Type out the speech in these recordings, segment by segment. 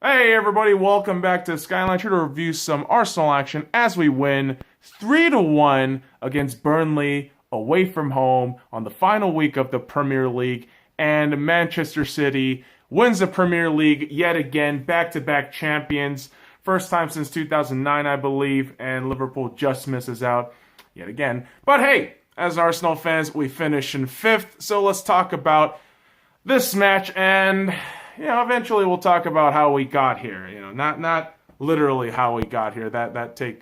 Hey everybody, welcome back to SkyLine, here to review some Arsenal action as we win 3-1 against Burnley away from home on the final week of the Premier League. And Manchester City wins the Premier League yet again, back-to-back champions. First time since 2009, I believe, and Liverpool just misses out yet again. But hey, as Arsenal fans, we finish in 5th, so let's talk about this match and eventually we'll talk about how we got here. Not literally how we got here. That take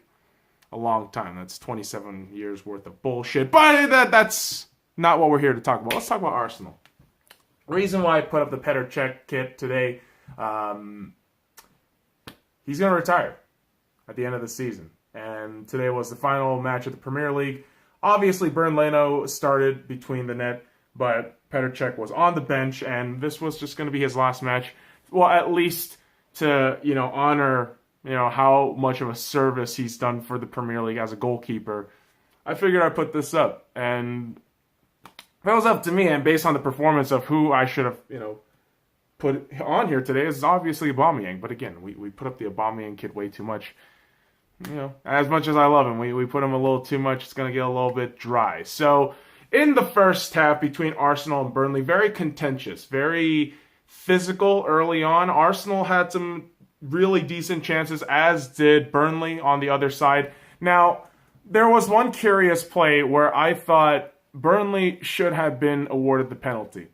a long time. That's 27 years worth of bullshit. But that's not what we're here to talk about. Let's talk about Arsenal. Reason why I put up the Petr kit today, he's going to retire at the end of the season. And today was the final match of the Premier League. Obviously, Burnley started between the net, but Petr was on the bench, and this was just going to be his last match. Well, at least to, honor, how much of a service he's done for the Premier League as a goalkeeper. I figured I'd put this up, and if it was up to me, and based on the performance of who I should have, put on here today, is obviously Aubameyang. But again, we put up the Aubameyang kid way too much. As much as I love him, we put him a little too much. It's going to get a little bit dry. So in the first half between Arsenal and Burnley, very contentious, very physical early on. Arsenal had some really decent chances, as did Burnley on the other side. Now, there was one curious play where I thought Burnley should have been awarded the penalty.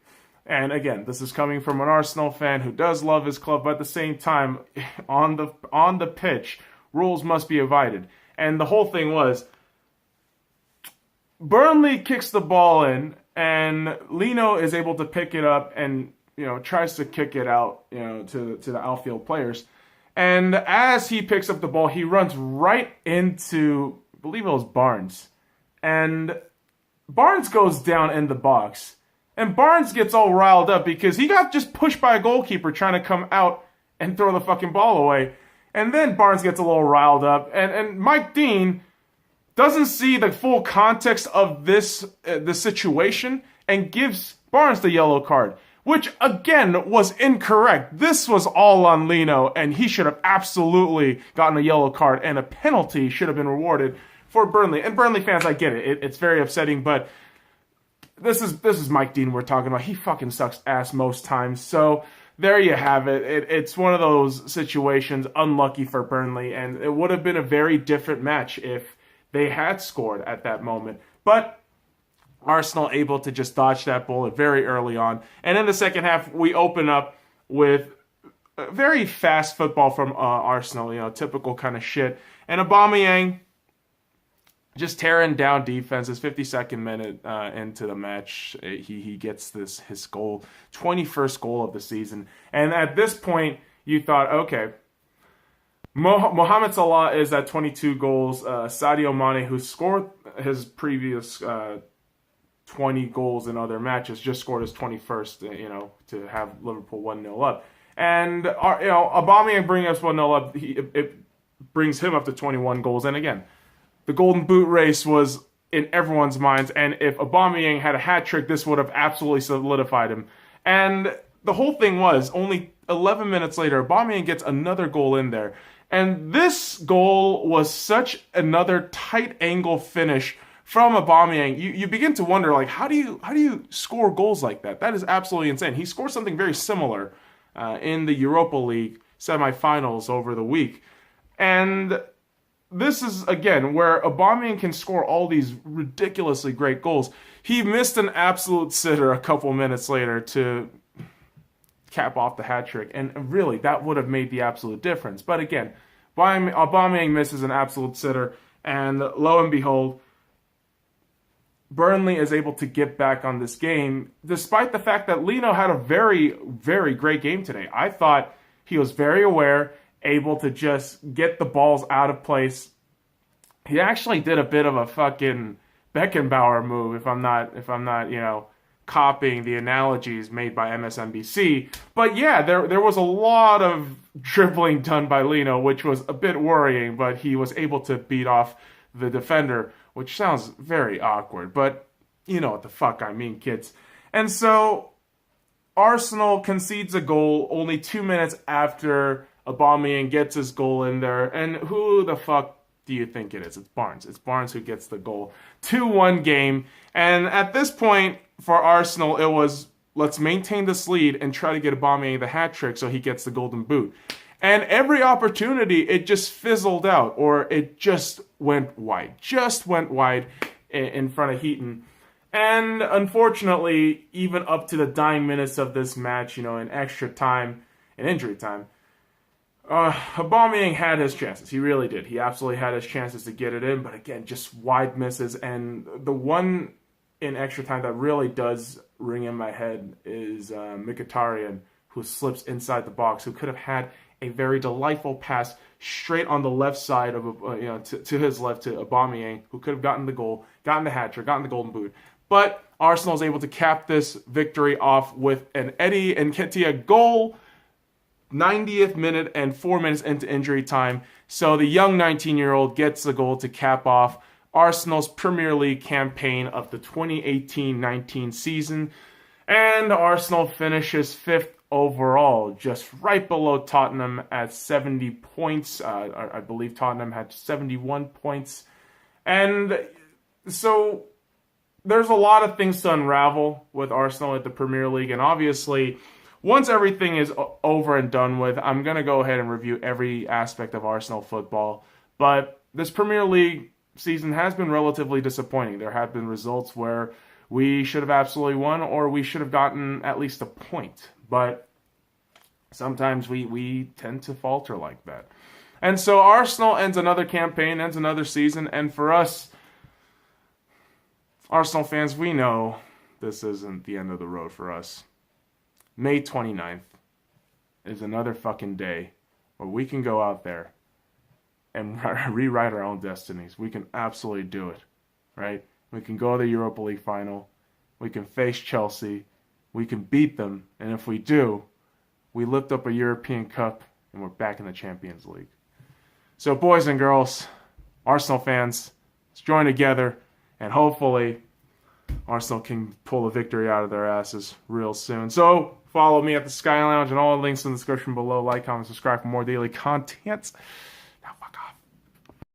And again, this is coming from an Arsenal fan who does love his club, but at the same time, on the pitch, rules must be abided. And the whole thing was, Burnley kicks the ball in, and Lino is able to pick it up and, tries to kick it out, to the outfield players. And as he picks up the ball, he runs right into, I believe it was Barnes. And Barnes goes down in the box. And Barnes gets all riled up because he got just pushed by a goalkeeper trying to come out and throw the fucking ball away. And then Barnes gets a little riled up. And Mike Dean doesn't see the full context of the situation and gives Barnes the yellow card, which again was incorrect. This was all on Lino, and he should have absolutely gotten a yellow card, and a penalty should have been rewarded for Burnley. And Burnley fans, I get it. It's very upsetting, but this is Mike Dean we're talking about. He fucking sucks ass most times. So there you have it. It's one of those situations, unlucky for Burnley, and it would have been a very different match if they had scored at that moment. But Arsenal able to just dodge that bullet very early on. And in the second half, we open up with very fast football from Arsenal, typical kind of shit. And Aubameyang just tearing down defenses. 52nd minute into the match, he gets his goal, 21st goal of the season. And at this point, you thought, okay, Mohamed Salah is at 22 goals. Sadio Mane, who scored his previous 20 goals in other matches, just scored his 21st, to have Liverpool 1-0 up. And, Aubameyang bringing us 1-0 up, it brings him up to 21 goals. And again, the Golden Boot race was in everyone's minds. And if Aubameyang had a hat trick, this would have absolutely solidified him. And the whole thing was, only 11 minutes later, Aubameyang gets another goal in there. And this goal was such another tight angle finish from Aubameyang. You begin to wonder, like, how do you score goals like that? That is absolutely insane. He scored something very similar in the Europa League semifinals over the week. And this is, again, where Aubameyang can score all these ridiculously great goals. He missed an absolute sitter a couple minutes later to cap off the hat trick, and really that would have made the absolute difference. But again, Aubameyang misses an absolute sitter, and lo and behold, Burnley is able to get back on this game, despite the fact that Lino had a very, very great game today. I thought he was very aware, able to just get the balls out of place. He actually did a bit of a fucking Beckenbauer move, if I'm not, copying the analogies made by MSNBC. But yeah, there was a lot of dribbling done by Lino, which was a bit worrying, but he was able to beat off the defender, which sounds very awkward, but you know what the fuck I mean, kids. And so Arsenal concedes a goal only 2 minutes after Aubameyang gets his goal in there, and who the fuck do you think it is? It's Barnes. It's Barnes who gets the goal. 2-1 game. And at this point, for Arsenal, it was, let's maintain this lead and try to get Aubameyang the hat trick so he gets the golden boot. And every opportunity, it just fizzled out, or it just went wide. Just went wide in front of Heaton. And unfortunately, even up to the dying minutes of this match, in extra time, in injury time, Aubameyang had his chances. He really did. He absolutely had his chances to get it in, but again, just wide misses. And the one in extra time that really does ring in my head is Mkhitaryan, who slips inside the box, who could have had a very delightful pass straight on the left side of to his left to Aubameyang, who could have gotten the goal, gotten the hat trick, gotten the golden boot. But Arsenal is able to cap this victory off with an Eddie Nketiah goal, 90th minute and 4 minutes into injury time. So the young 19-year-old gets the goal to cap off Arsenal's Premier League campaign of the 2018-19 season. And Arsenal finishes 5th overall, just right below Tottenham at 70 points. I believe Tottenham had 71 points. And so there's a lot of things to unravel with Arsenal at the Premier League. And obviously, once everything is over and done with, I'm going to go ahead and review every aspect of Arsenal football. But this Premier League season has been relatively disappointing. There have been results where we should have absolutely won, or we should have gotten at least a point. But sometimes we tend to falter like that. And so Arsenal ends another campaign, ends another season, and for us, Arsenal fans, we know this isn't the end of the road for us. May 29th is another fucking day where we can go out there and rewrite our own destinies. We can absolutely do it, right? We can go to the Europa League final. We can face Chelsea. We can beat them. And if we do, we lift up a European Cup and we're back in the Champions League. So boys and girls, Arsenal fans, let's join together and hopefully Arsenal can pull a victory out of their asses real soon. So follow me at the Sky Lounge and all the links in the description below. Like, comment, subscribe for more daily content. Now fuck off.